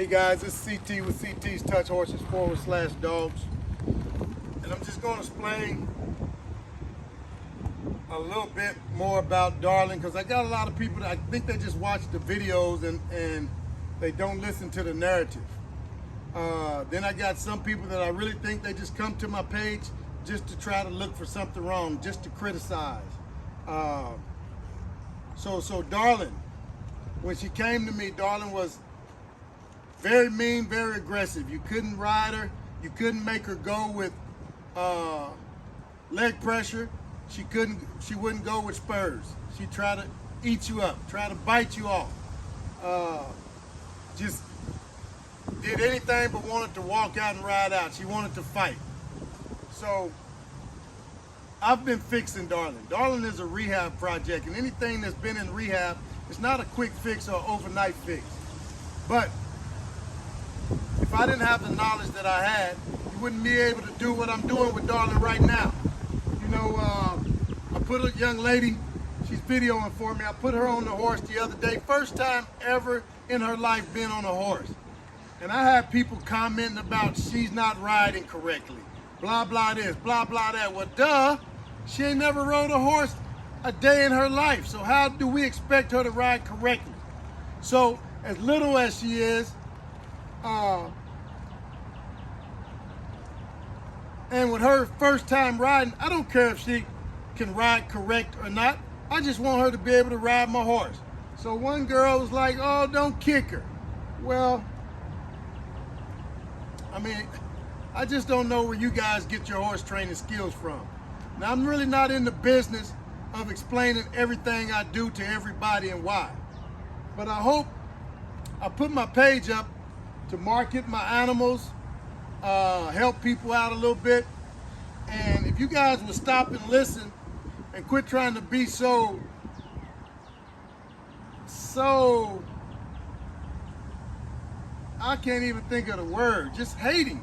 Hey guys, it's CT with CT's Touch Horses /dogs. And I'm just going to explain a little bit more about Darling, because I got a lot of people that I think they just watch the videos and they don't listen to the narrative. Then I got some people that I really think they just come to my page just to try to look for something wrong, just to criticize. So Darling, when she came to me, Darling was very mean, very aggressive. You couldn't ride her. You couldn't make her go with leg pressure. She wouldn't go with spurs. She tried to eat you up, try to bite you off. Just did anything but wanted to walk out and ride out. She wanted to fight. So I've been fixing Darling. Darling is a rehab project, and anything that's been in rehab, it's not a quick fix or overnight fix. But if I didn't have the knowledge that I had, you wouldn't be able to do what I'm doing with Darling right now. You know, I put a young lady, she's videoing for me, I put her on the horse the other day, first time ever in her life being on a horse. And I had people commenting about she's not riding correctly, blah, blah this, blah, blah that. Well, duh, she ain't never rode a horse a day in her life, so how do we expect her to ride correctly? So, as little as she is, and with her first time riding, I don't care if she can ride correct or not. I just want her to be able to ride my horse. So one girl was like, oh, don't kick her. Well, I mean, I just don't know where you guys get your horse training skills from. Now, I'm really not in the business of explaining everything I do to everybody and why. But I hope I put my page up to market my animals, help people out a little bit. And if you guys would stop and listen and quit trying to be so I can't even think of the word, just hating,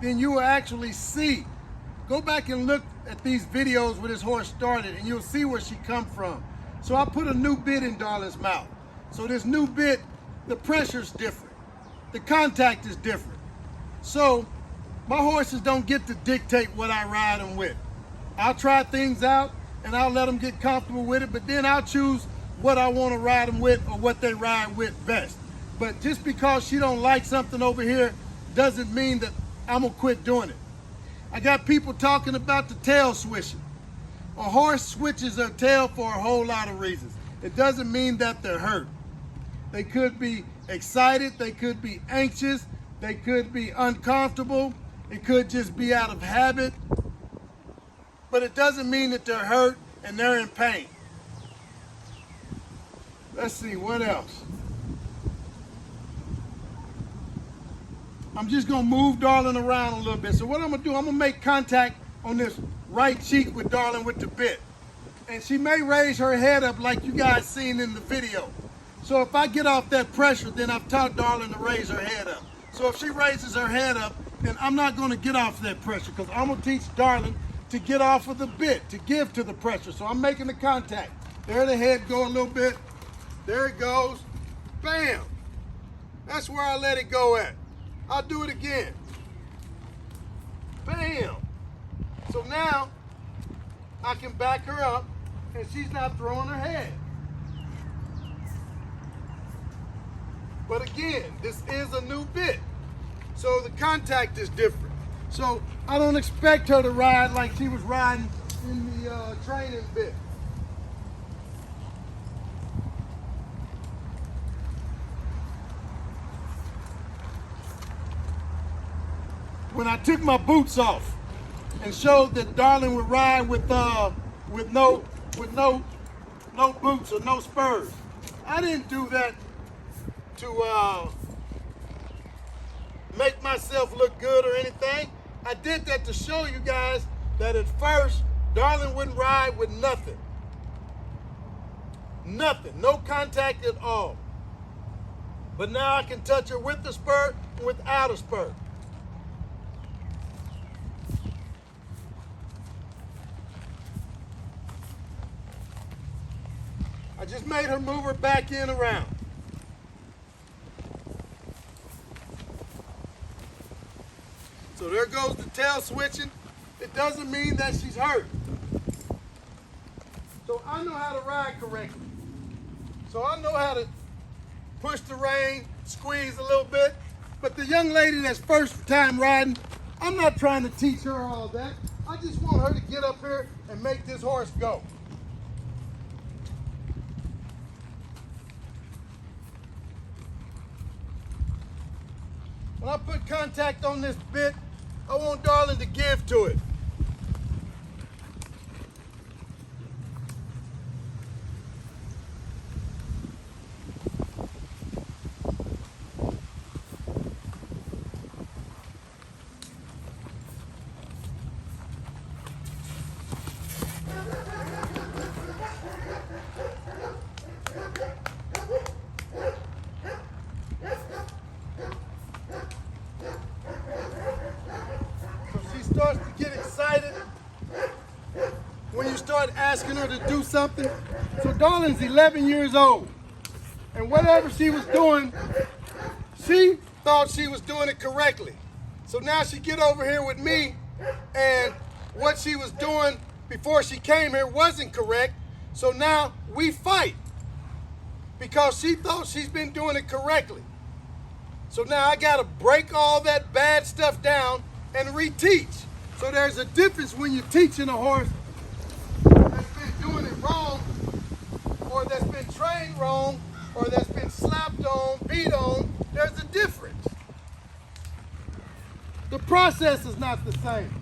then you will actually see. Go back and look at these videos where this horse started and you'll see where she come from. So I put a new bit in Darling's mouth. So this new bit, the pressure's different. The contact is different. So my horses don't get to dictate what I ride them with. I'll try things out and I'll let them get comfortable with it, but then I'll choose what I want to ride them with or what they ride with best. But just because she don't like something over here doesn't mean that I'm gonna quit doing it. I got people talking about the tail switching. A horse switches her tail for a whole lot of reasons. It doesn't mean that they're hurt. They could be excited, they could be anxious, they could be uncomfortable, it could just be out of habit. But it doesn't mean that they're hurt and they're in pain. Let's see, what else? I'm just gonna move Darling around a little bit. So what I'm gonna do, I'm gonna make contact on this right cheek with Darling with the bit. And she may raise her head up like you guys seen in the video. So if I get off that pressure, then I've taught Darling to raise her head up. So if she raises her head up, then I'm not gonna get off that pressure, because I'm gonna teach Darling to get off of the bit, to give to the pressure. So I'm making the contact. There the head go a little bit. There it goes. Bam. That's where I let it go at. I'll do it again. Bam. So now I can back her up and she's not throwing her head. But again, this is a new bit. So the contact is different. So I don't expect her to ride like she was riding in the training bit. When I took my boots off and showed that Darling would ride with no boots or no spurs, I didn't do that to make myself look good or anything. I did that to show you guys that at first Darling wouldn't ride with nothing. Nothing, no contact at all. But now I can touch her with the spur and without a spur. I just made her move her back in around. So there goes the tail switching. It doesn't mean that she's hurt. So I know how to ride correctly. So I know how to push the rein, squeeze a little bit. But the young lady that's first time riding, I'm not trying to teach her all that. I just want her to get up here and make this horse go. When I put contact on this bit, I want Darling to give to it. Starts to get excited when you start asking her to do something. So Darling's 11 years old, and whatever she was doing, she thought she was doing it correctly. So now she get over here with me, and what she was doing before she came here wasn't correct. So now we fight because she thought she's been doing it correctly. So now I gotta break all that bad stuff down and reteach. So there's a difference when you're teaching a horse that's been doing it wrong, or that's been trained wrong, or that's been slapped on, beat on. There's a difference. The process is not the same.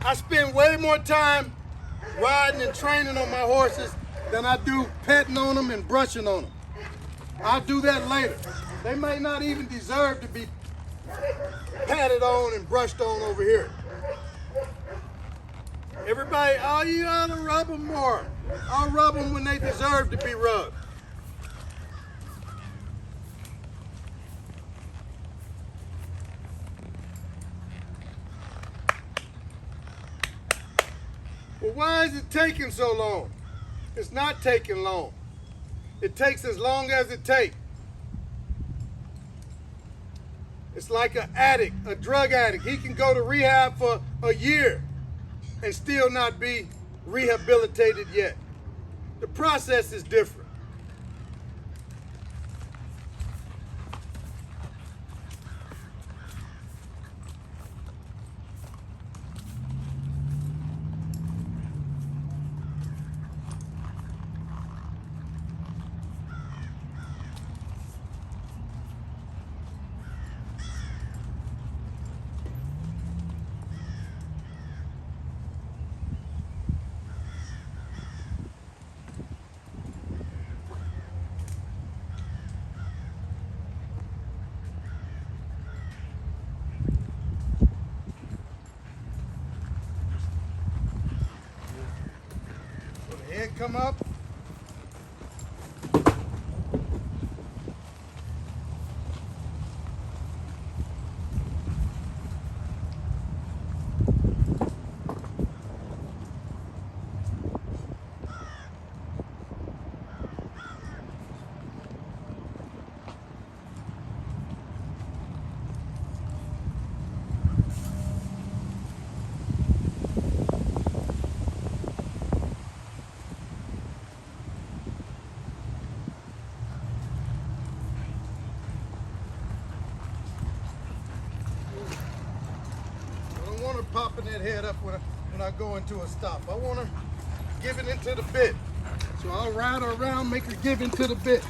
I spend way more time riding and training on my horses than I do petting on them and brushing on them. I'll do that later. They may not even deserve to be patted on and brushed on over here. Everybody, oh, you ought to rub them more. I'll rub them when they deserve to be rubbed. Well, why is it taking so long? It's not taking long. It takes as long as it takes. It's like an addict, a drug addict. He can go to rehab for a year and still not be rehabilitated yet. The process is different. Head come up. Popping that head up when I go into a stop. I want her giving into the bit. So I'll ride her around, make her give into the bit.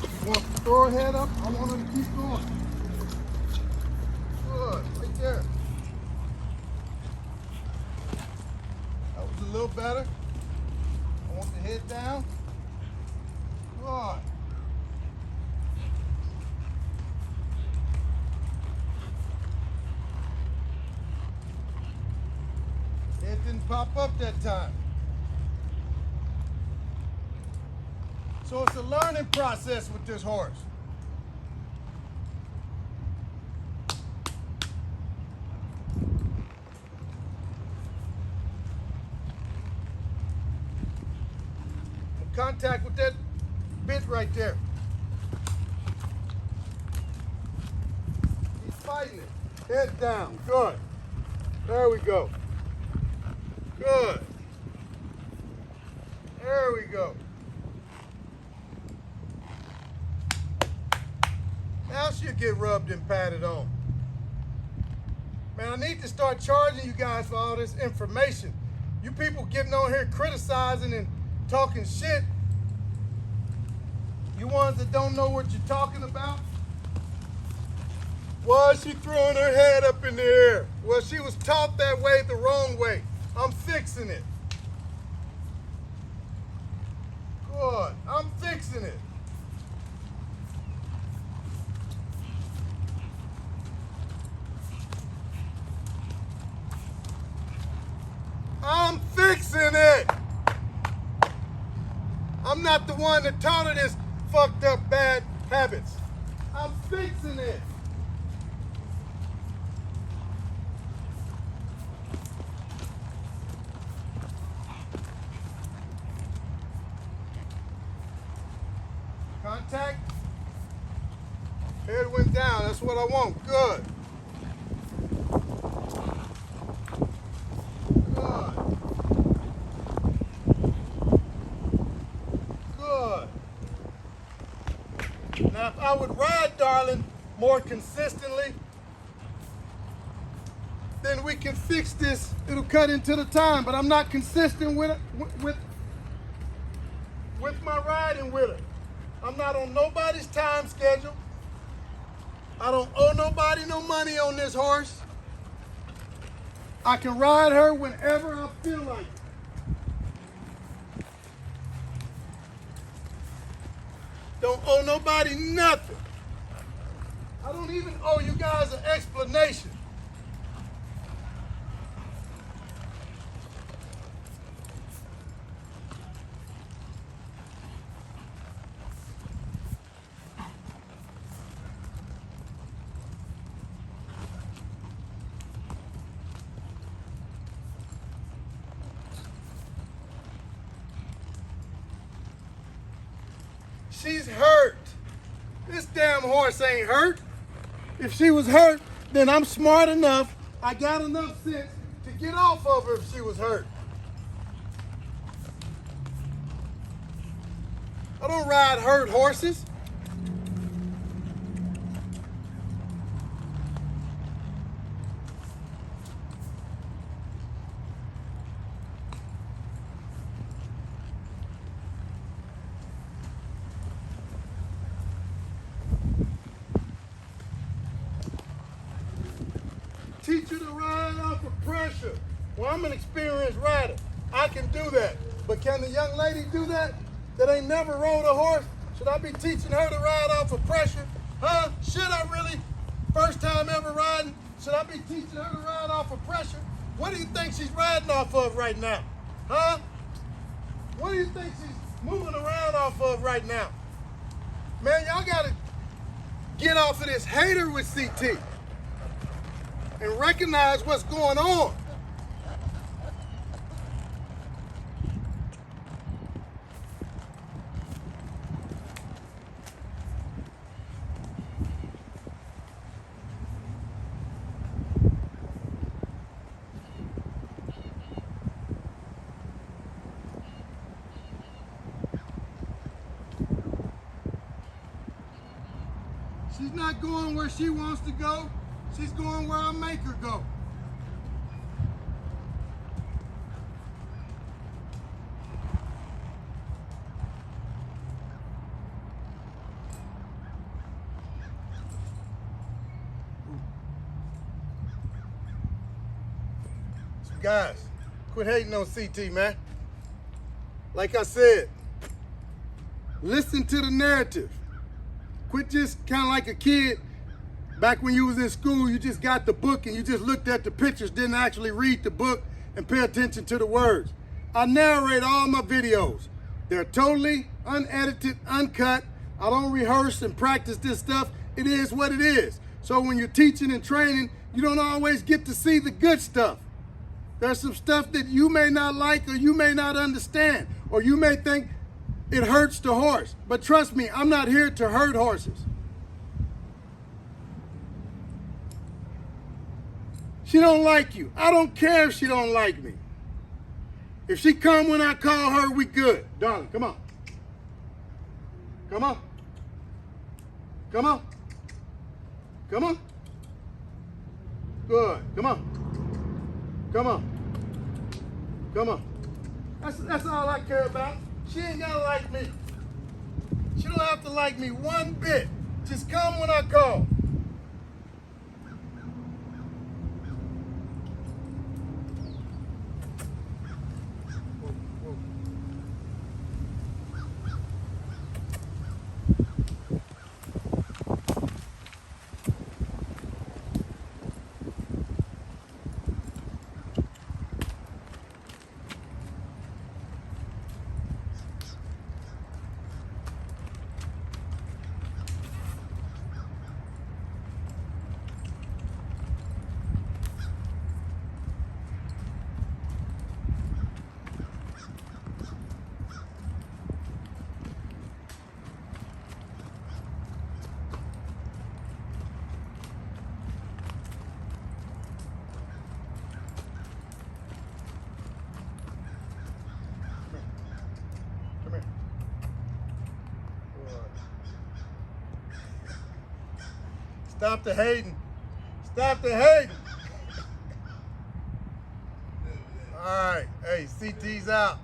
You want to throw her head up? I want her to keep going. Good, right there. That was a little better. I want the head down. Good. pop up that time. So it's a learning process with this horse. Contact with that bit right there. He's fighting it. Head down. Good. There we go. Good. There we go. Now she'll get rubbed and patted on. Man, I need to start charging you guys for all this information. You people getting on here criticizing and talking shit. You ones that don't know what you're talking about. Why is she throwing her head up in the air? Well, she was taught that way the wrong way. I'm fixing it. Good. I'm fixing it. I'm fixing it. I'm not the one that taught her this fucked up bad habits. I'm fixing it. Contact. Head went down. That's what I want. Good. Now, if I would ride Darling more consistently, then we can fix this. It'll cut into the time, but I'm not consistent with my riding with her. I'm not on nobody's time schedule. I don't owe nobody no money on this horse. I can ride her whenever I feel like it. Don't owe nobody nothing. I don't even owe you guys an explanation. She's hurt. This damn horse ain't hurt. If she was hurt, then I'm smart enough, I got enough sense to get off of her if she was hurt. I don't ride hurt horses. Teach you to ride off of pressure. Well, I'm an experienced rider. I can do that. But can the young lady do that? That ain't never rode a horse? Should I be teaching her to ride off of pressure? Huh? Should I really? First time ever riding? Should I be teaching her to ride off of pressure? What do you think she's riding off of right now? Huh? What do you think she's moving around off of right now? Man, y'all gotta get off of this hater with CT and recognize what's going on. She's not going where she wants to go. She's going where I make her go. So guys, quit hating on CT, man. Like I said, listen to the narrative. Quit just kind of like a kid. Back when you was in school, you just got the book and you just looked at the pictures, didn't actually read the book and pay attention to the words. I narrate all my videos. They're totally unedited, uncut. I don't rehearse and practice this stuff. It is what it is. So when you're teaching and training, you don't always get to see the good stuff. There's some stuff that you may not like or you may not understand, or you may think it hurts the horse. But trust me, I'm not here to hurt horses. She don't like you. I don't care if she don't like me. If she come when I call her, we good. Darling, come on. Come on. Come on. Come on. Good. Come on. Come on. Come on. That's all I care about. She ain't gotta like me. She don't have to like me one bit. Just come when I call. Come here. Stop the hating. Stop the hating. All right. Hey, CT's out.